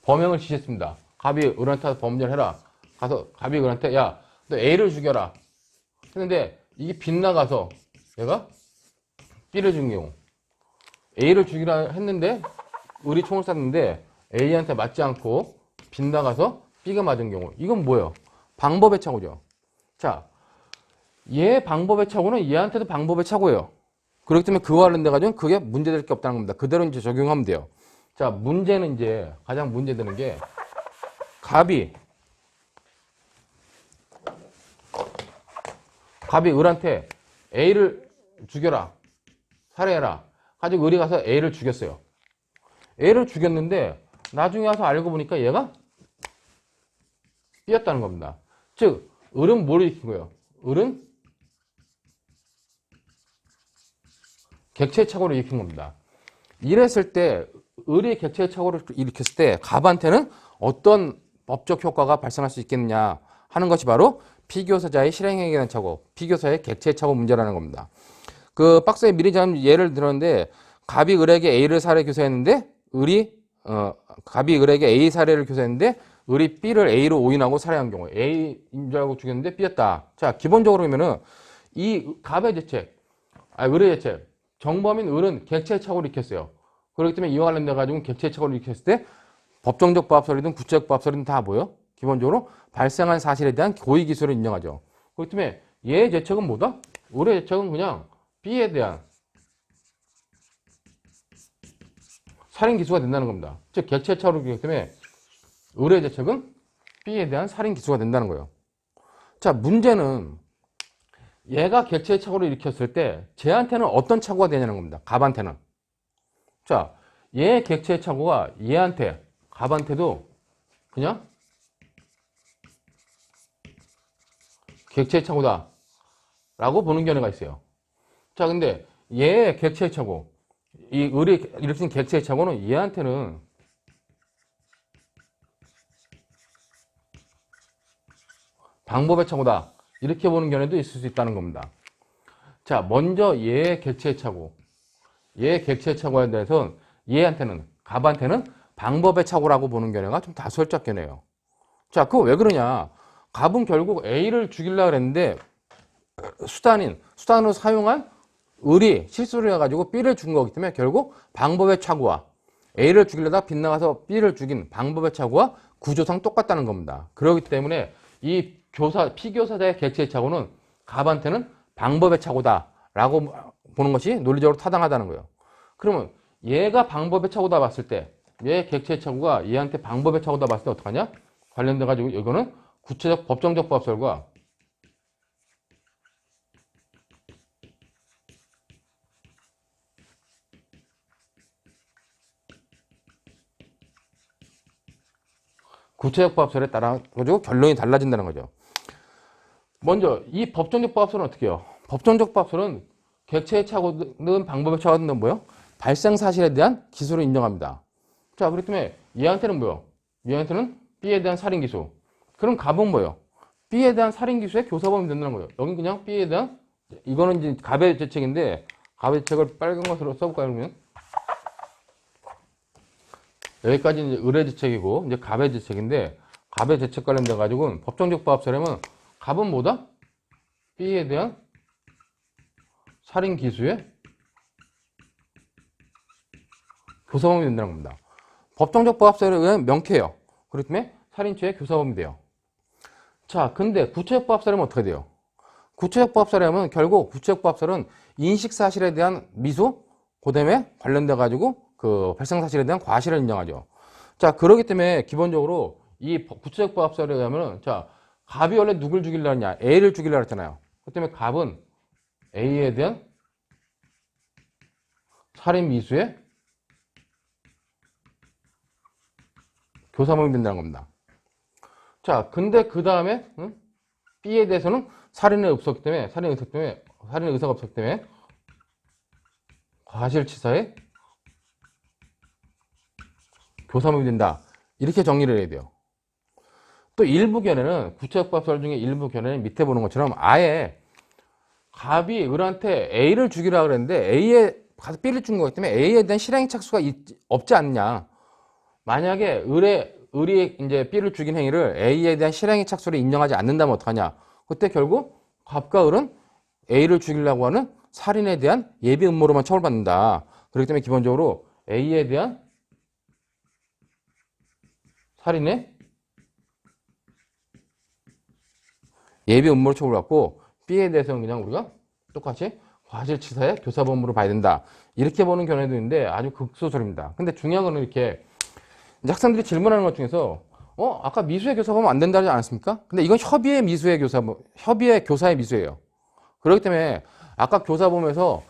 범행을 지시했습니다. 갑이 을한테 범죄를 해라. 가서 갑이 을한테 야, 너 A를 죽여라 했는데 이게 빗나가서 얘가 B를 죽인 경우, A를 죽이라 했는데 을이 총을 쐈는데 A한테 맞지 않고 빗나가서 B가 맞은 경우, 이건 뭐예요? 방법의 착오죠. 자, 얘 방법의 착오는 얘한테도 방법의 착오예요. 그렇기 때문에 그와 관련돼 가지고 그게 문제될 게 없다는 겁니다. 그대로 이제 적용하면 돼요. 자, 문제는 이제 가장 문제되는 게 갑이 을한테 A를 죽여라, 살해해라 가지고 을이 가서 A를 죽였어요. A를 죽였는데 나중에 와서 알고 보니까 얘가 B였다는 겁니다. 즉 을은 뭘 일으킨 거예요? 을은 객체의 착오를 일으킨 겁니다. 이랬을 때 을이 객체의 착오를 일으켰을 때 갑한테는 어떤 법적 효과가 발생할 수 있겠느냐 하는 것이 바로 피교사자의 실행행위에 대한 착오, 피교사의 객체의 착오 문제라는 겁니다. 그 박스에 미리 예를 들었는데 갑이 을에게 A를 살해 교사했는데 갑이 을에게 A 살해를 교사했는데 을이 B를 A로 오인하고 살해한 경우, A인 줄 알고 죽였는데 B였다. 자, 기본적으로 보면은 이 갑의 죄책, 을의 죄책, 정범인 을은 객체의 착오를 일으켰어요. 그렇기 때문에 이와 관련돼 가지고 객체의 착오를 일으켰을 때 법정적 부합설이든 구체적 부합설이든 다 뭐요? 기본적으로 발생한 사실에 대한 고의 기술을 인정하죠. 그렇기 때문에 얘의 죄책은 뭐다? 을의 죄책은 그냥 B에 대한 살인 기수가 된다는 겁니다. 즉 객체의 착오를 일으켰기 때문에 을의 죄책은 B에 대한 살인 기수가 된다는 거예요. 자, 문제는 얘가 객체의 착오를 일으켰을 때 쟤한테는 어떤 착오가 되냐는 겁니다. 갑한테는. 자, 얘의 객체의 착오가 얘한테, 갑한테도 그냥 객체의 착오다 라고 보는 견해가 있어요. 자, 근데 얘의 객체의 착오, 이 을이 일으킨 객체의 착오는 얘한테는 방법의 착오다 이렇게 보는 견해도 있을 수 있다는 겁니다. 자, 먼저 얘의 객체의 착오, 얘의 객체의 착오에 대해서는 얘한테는, 갑한테는 방법의 착오라고 보는 견해가 좀 다수혈적 견해예요. 자, 그거 왜 그러냐? 갑은 결국 A를 죽이려고 했는데 수단으로 사용한 을이 실수를 해가지고 B를 죽인 거기 때문에 결국 방법의 착오와 A를 죽이려다 빗나가서 B를 죽인 방법의 착오와 구조상 똑같다는 겁니다. 그렇기 때문에 이 피교사자의 객체의 착오는 갑한테는 방법의 착오다라고 보는 것이 논리적으로 타당하다는 거예요. 그러면 얘가 방법의 착오다 봤을 때, 얘 객체의 착오가 얘한테 방법의 착오다 봤을 때 어떡하냐? 관련돼 가지고 이거는 구체적 법정적 부합설과 구체적 부합설에 따라 가지고 결론이 달라진다는 거죠. 먼저 이 법정적 부합설은 어떻게 해요? 법정적 부합설은 객체의 착오든 방법의 착오든 뭐요? 발생 사실에 대한 기술을 인정합니다. 자, 그렇기 때문에 얘한테는 뭐요? 얘한테는 B에 대한 살인 기수. 그럼 갑은 뭐요? B에 대한 살인 기수의 교사범위 된다는 거예요. 여긴 그냥 B에 대한, 이거는 이제 갑의 죄책인데 갑의 죄책을 빨간 것으로 써볼까요? 그러면 여기까지 이제 을의 죄책이고 이제 갑의 죄책인데, 갑의 죄책 관련돼 가지고는 법정적 부합설에는 갑은 뭐다? B에 대한 살인 기수의 교사범위 된다는 겁니다. 법정적 부합설에 의한 명쾌해요. 그렇기 때문에 살인죄의 교사범이 돼요. 자, 근데 구체적 부합살인은 어떻게 돼요? 구체적 부합살인은 결국 구체적 부합살은 인식 사실에 대한 미수, 그다음에 관련돼 가지고 그 발생 사실에 대한 과실을 인정하죠. 자, 그렇기 때문에 기본적으로 이 구체적 부합살에 의하면 자, 갑이 원래 누굴 죽이려 했냐? A를 죽이려 했잖아요. 그 때문에 갑은 A에 대한 살인 미수의 교사범이 된다는 겁니다. 자, 근데 그 다음에 B에 대해서는 살인의 의사가 없었기 때문에 과실치사의 교사범이 된다. 이렇게 정리를 해야 돼요. 또 일부 견해는 구체적 부합살 중에 일부 견해는 밑에 보는 것처럼 아예 갑이 을한테 A를 죽이라 그랬는데 A에 가서 B를 죽인 거기 때문에 A에 대한 실행의 착수가 없지 않냐. 만약에 을이 이제 B를 죽인 행위를 A에 대한 실행의 착수를 인정하지 않는다면 어떡하냐. 그때 결국 갑과 을은 A를 죽이려고 하는 살인에 대한 예비 음모로만 처벌받는다. 그렇기 때문에 기본적으로 A에 대한 살인의 예비 음모로 처벌받고 B에 대해서는 그냥 우리가 똑같이 과실치사의 교사범으로 봐야 된다. 이렇게 보는 견해도 있는데 아주 극소설입니다. 근데 중요한 건 이렇게 학생들이 질문하는 것 중에서 아까 미수의 교사범은 안 된다지 않았습니까? 근데 이건 협의의 미수의 교사범, 협의의 교사의 미수예요. 그렇기 때문에 아까 교사범에서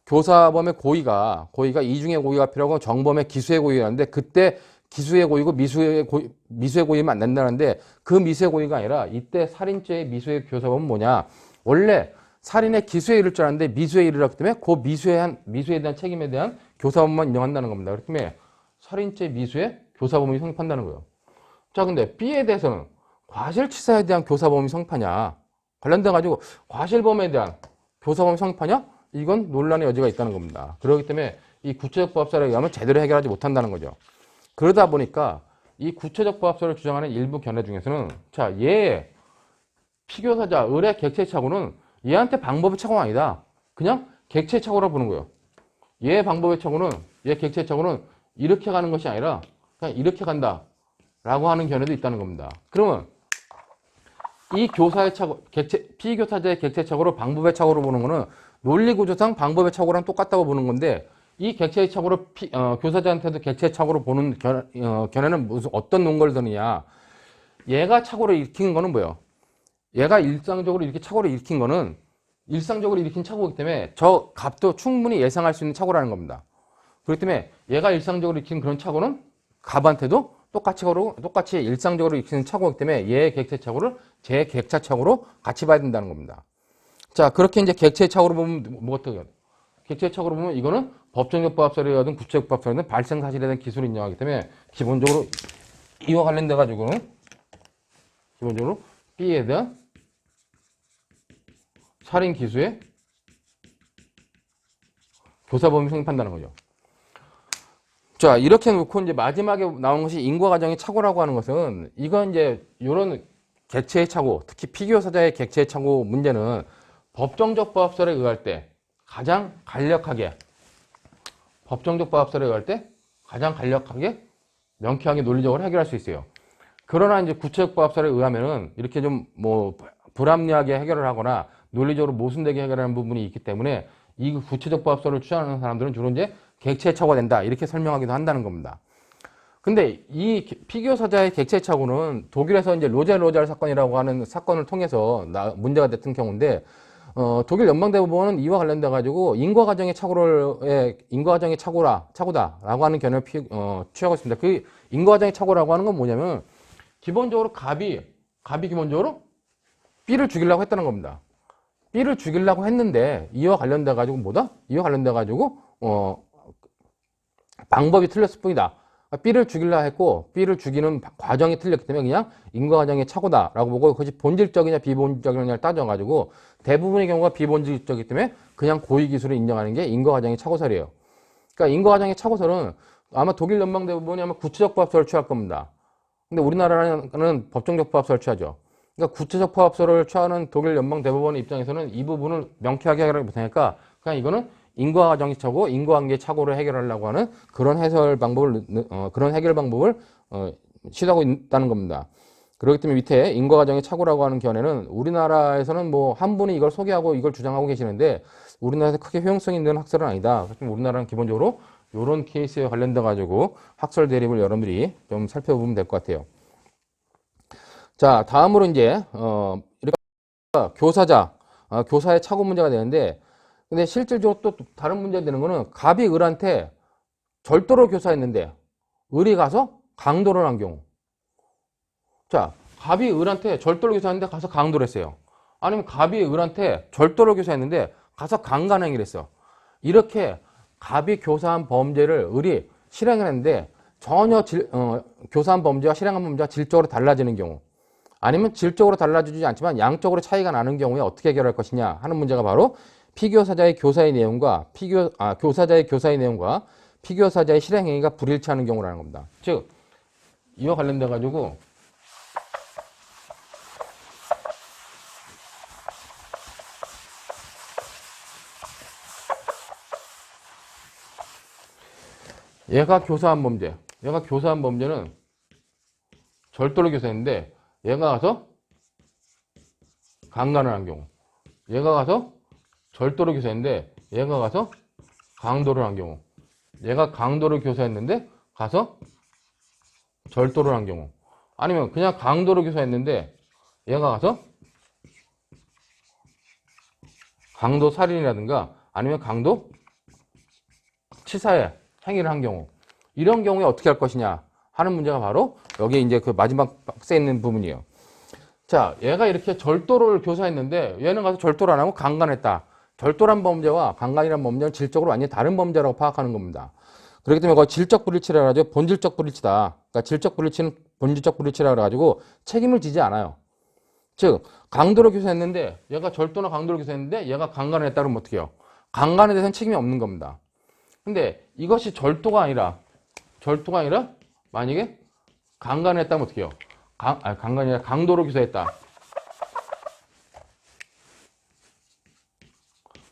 교사범의 고의가 이중의 고의가 필요하고 정범의 기수의 고의가 있는데 그때 기수의 고의고 미수의 고의면 안 된다는데 그 미수의 고의가 아니라 이때 살인죄의 미수의 교사범은 뭐냐? 원래 살인의 기수에 이를 줄 알았는데 미수에 이르렀기 때문에 그 미수에 대한 책임에 대한 교사범만 인정한다는 겁니다. 그렇기 때문에 살인죄 미수의 교사범이 성립한다는 거예요. 자, 근데 B에 대해서는 과실치사에 대한 교사범이 성립하냐? 관련돼 가지고 과실범에 대한 교사범이 성립하냐? 이건 논란의 여지가 있다는 겁니다. 그렇기 때문에 이 구체적 부합설에 의하면 제대로 해결하지 못한다는 거죠. 그러다 보니까 이 구체적 부합설을 주장하는 일부 견해 중에서는 자, 얘의 피교사자 을의 객체착오는 얘한테 방법의 착오가 아니다. 그냥 객체의 착오라고 보는 거예요. 얘의 방법의 착오는 얘 객체의 착오는 이렇게 가는 것이 아니라 그냥 이렇게 간다 라고 하는 견해도 있다는 겁니다. 그러면 이 교사의 착오, 피교사자의 객체의 착오로 방법의 착오로 보는 거는 논리구조상 방법의 착오랑 똑같다고 보는 건데 이 객체의 착오로 교사자한테도 객체의 착오로 보는 견해는 어떤 논거를 드느냐. 얘가 착오를 일으킨 거는 뭐예요? 얘가 일상적으로 이렇게 착오를 일으킨 거는 일상적으로 일으킨 착오이기 때문에 저 값도 충분히 예상할 수 있는 착오라는 겁니다. 그렇기 때문에 얘가 일상적으로 일으킨 그런 착오는 갑한테도 똑같이 일상적으로 일으키는 착오이기 때문에 얘의 객체 착오를 제 객차 착오로 같이 봐야 된다는 겁니다. 자, 그렇게 이제 객체 착오로 보면 뭐 어떻게 해요? 객체 착오로 보면 이거는 법정적 부합설이든 구체적 부합설이든 발생 사실에 대한 기술을 인정하기 때문에 기본적으로 이와 관련돼 가지고는 기본적으로 B에 대한 살인 기수의 교사범위 성립한다는 거죠. 자, 이렇게 놓고 이제 마지막에 나오는 것이 인과과정의 착오라고 하는 것은 이건 이제 이런 객체의 착오, 특히 피교사자의 객체의 착오 문제는 법정적 부합설에 의할 때 가장 간략하게 명쾌하게 논리적으로 해결할 수 있어요. 그러나 이제 구체적 부합설에 의하면은 이렇게 좀 뭐 불합리하게 해결을 하거나 논리적으로 모순되게 해결하는 부분이 있기 때문에 이 구체적 부합설을 추천하는 사람들은 주로 이제 객체의 착오가 된다 이렇게 설명하기도 한다는 겁니다. 근데 이 피교사자의 객체의 착오는 독일에서 이제 로젤 사건이라고 하는 사건을 통해서 문제가 됐던 경우인데 독일 연방대법원은 이와 관련돼 가지고 인과과정의 착오다라고 하는 견해를 취하고 있습니다. 그 인과과정의 착오라고 하는 건 뭐냐면 기본적으로 갑이 기본적으로 B를 죽이려고 했다는 겁니다. B를 죽이려고 했는데 이와 관련돼 가지고 방법이 틀렸을 뿐이다. B를 죽이려고 했고 B를 죽이는 과정이 틀렸기 때문에 그냥 인과과정의 착오다라고 보고 그것이 본질적이냐 비본질적이냐를 따져가지고 대부분의 경우가 비본질적이기 때문에 그냥 고의기술을 인정하는 게 인과과정의 착오설이에요. 그러니까 인과과정의 착오설은 아마 독일 연방대법원이 아마 구체적 부합설을 취할 겁니다. 근데 우리나라는 법정적 부합설을 취하죠. 그러니까 구체적 부합설을 취하는 독일 연방대법원 입장에서는 이 부분을 명쾌하게 해결하지 못하니까 그냥 이거는 인과과정의 착오, 인과관계의 착오를 해결하려고 하는 그런 해결 방법을 시도하고 있다는 겁니다. 그렇기 때문에 밑에 인과과정의 착오라고 하는 견해는 우리나라에서는 뭐 한 분이 이걸 소개하고 이걸 주장하고 계시는데 우리나라에서 크게 효용성이 있는 학설은 아니다. 그렇지만 우리나라는 기본적으로 이런 케이스에 관련돼 가지고 학설 대립을 여러분들이 좀 살펴보면 될 것 같아요. 자, 다음으로 이제 이렇게 교사자, 교사의 착오 문제가 되는데, 근데 실질적으로 또 다른 문제가 되는 거는 갑이 을한테 절도로 교사했는데 을이 가서 강도를 한 경우. 자, 갑이 을한테 절도를 교사했는데 가서 강도를 했어요. 아니면 갑이 을한테 절도를 교사했는데 가서 강간행위를 했어. 이렇게 갑이 교사한 범죄를 을이 실행했는데 전혀 교사한 범죄와 실행한 범죄가 질적으로 달라지는 경우, 아니면 질적으로 달라지지 않지만 양적으로 차이가 나는 경우에 어떻게 해결할 것이냐 하는 문제가 바로 피교사자의 교사의 내용과 교사자의 교사의 내용과 피교사자의 실행행위가 불일치하는 경우라는 겁니다. 즉, 이와 관련돼 가지고 얘가 교사한 범죄는 절도를 교사했는데 얘가 가서 강간을 한 경우, 얘가 가서 절도를 교사했는데 얘가 가서 강도를 한 경우, 얘가 강도를 교사했는데 가서 절도를 한 경우, 아니면 그냥 강도를 교사했는데 얘가 가서 강도 살인이라든가 아니면 강도 치사의 행위를 한 경우, 이런 경우에 어떻게 할 것이냐 하는 문제가 바로 여기 이제 그 마지막 박스에 있는 부분이에요. 자, 얘가 이렇게 절도를 교사했는데 얘는 가서 절도를 안 하고 강간했다. 절도란 범죄와 강간이란 범죄는 질적으로 완전히 다른 범죄라고 파악하는 겁니다. 그렇기 때문에 그거 질적 불일치라 가지고 본질적 불일치다. 그러니까 질적 불일치는 본질적 불일치라 가지고 책임을 지지 않아요. 즉, 강도를 교사했는데 얘가 절도나 강도를 교사했는데 얘가 강간을 했다 그러면 어떻게 해요? 강간에 대해서는 책임이 없는 겁니다. 근데 이것이 절도가 아니라 만약에 강간을 했다면 어떻게 해요? 강간이 아니라 강도를 교사했다.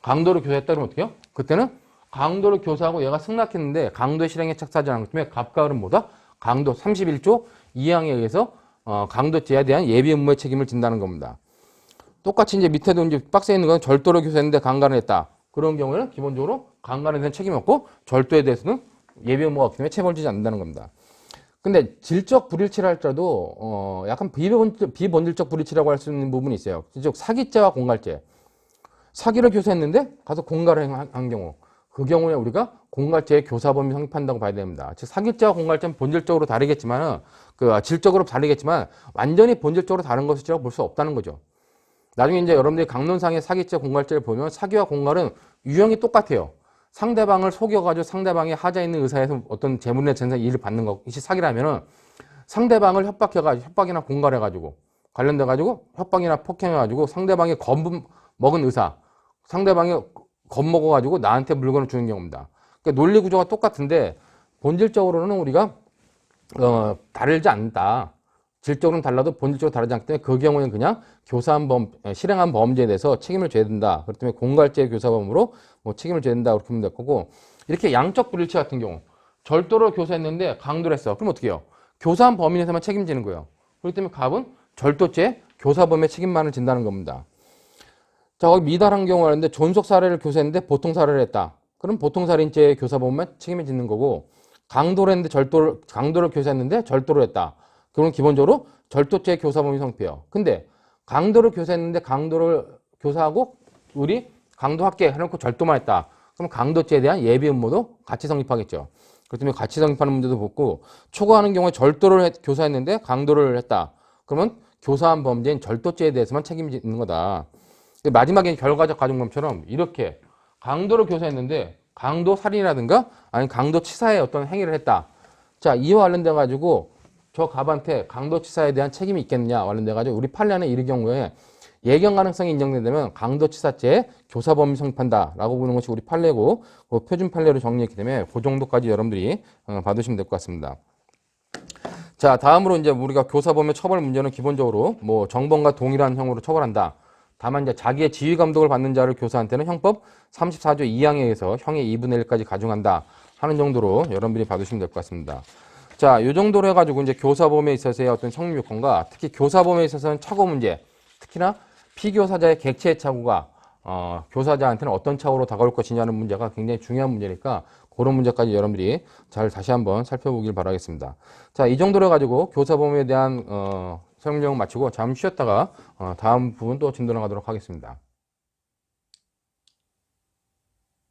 강도를 교사했다 그러면 어떻게 해요? 그때는 강도를 교사하고 얘가 승낙했는데 강도의 실행에 착수하지 않기 때문에 갑과 을은 뭐다? 강도 31조 2항에 의해서 강도죄에 대한 예비 의무의 책임을 진다는 겁니다. 똑같이 이제 밑에도 이제 박스에 있는 건 절도를 교사했는데 강간을 했다. 그런 경우에는 기본적으로 강간에 대한 책임이 없고 절도에 대해서는 예비 의무가 없기 때문에 체벌되지 않는다는 겁니다. 근데 질적 불일치라 할지라도 약간 비본질적 불일치라고 할 수 있는 부분이 있어요. 즉 사기죄와 공갈죄. 사기를 교사했는데 가서 공갈을 한 경우, 그 경우에 우리가 공갈죄의 교사범위 성립한다고 봐야 됩니다. 즉 사기죄와 공갈죄는 본질적으로 다르겠지만 질적으로 다르겠지만 완전히 본질적으로 다른 것이라고 볼 수 없다는 거죠. 나중에 이제 여러분들이 강론상의 사기죄, 공갈죄를 보면 사기와 공갈은 유형이 똑같아요. 상대방을 속여가지고 상대방의 하자 있는 의사에서 어떤 재물이나 재산 이익을 받는 것이 사기라면은 상대방을 협박해가지고 협박이나 공갈해가지고 관련돼가지고 협박이나 폭행해가지고 상대방이 겁먹은 의사, 상대방이 겁먹어가지고 나한테 물건을 주는 경우입니다. 그러니까 논리 구조가 똑같은데 본질적으로는 우리가 다르지 않다. 질적으로는 달라도 본질적으로 다르지 않기 때문에 그 경우에는 그냥 실행한 범죄에 대해서 책임을 져야 된다. 그렇기 때문에 공갈죄 교사범으로 책임을 져야 된다. 그렇게 보면 될 거고, 이렇게 양적 불일치 같은 경우 절도를 교사했는데 강도를 했어. 그럼 어떻게 해요? 교사한 범위 내에서만 책임지는 거예요. 그렇기 때문에 갑은 절도죄 교사범의 책임만을 진다는 겁니다. 자, 거기 미달한 경우가 있는데 존속살해를 교사했는데 보통살해를 했다. 그럼 보통살인죄의 교사범만 책임을 짓는 거고, 강도를 했는데 강도를 교사했는데 절도를 했다. 그건 기본적으로 절도죄 교사범위 성립해요. 근데 강도를 교사했는데 강도를 교사하고 우리 강도할게 해놓고 절도만 했다. 그럼 강도죄에 대한 예비 의무도 같이 성립하겠죠. 그렇기 때문에 같이 성립하는 문제도 보고, 초과하는 경우에 절도를 교사했는데 강도를 했다. 그러면 교사한 범죄인 절도죄에 대해서만 책임지는 거다. 마지막에 결과적 가중범처럼 이렇게 강도를 교사했는데 강도 살인이라든가 아니면 강도 치사의 어떤 행위를 했다. 자, 이와 관련돼 가지고 저 갑한테 강도치사에 대한 책임이 있겠느냐 관련돼가지고 우리 판례는 이 경우에 예견 가능성이 인정된다면 강도치사죄 교사범위 성립한다라고 보는 것이 우리 판례고, 그 표준 판례로 정리했기 때문에 그 정도까지 여러분들이 받으시면 될 것 같습니다. 자, 다음으로 이제 우리가 교사범위 처벌 문제는 기본적으로 정범과 동일한 형으로 처벌한다. 다만 이제 자기의 지휘 감독을 받는 자를 교사한테는 형법 34조 2항에 의해서 형의 2분의 1까지 가중한다 하는 정도로 여러분들이 받으시면 될 것 같습니다. 자, 요 정도로 해가지고 이제 교사범위에 있어서의 어떤 성립 요건과 특히 교사범위에 있어서는 착오 문제, 특히나 피교사자의 객체 착오가 교사자한테는 어떤 착오로 다가올 것이냐는 문제가 굉장히 중요한 문제니까 그런 문제까지 여러분들이 잘 다시 한번 살펴보길 바라겠습니다. 자, 이 정도로 해가지고 교사범위에 대한 설명 마치고 잠시 쉬었다가 다음 부분 또 진도나가도록 하겠습니다.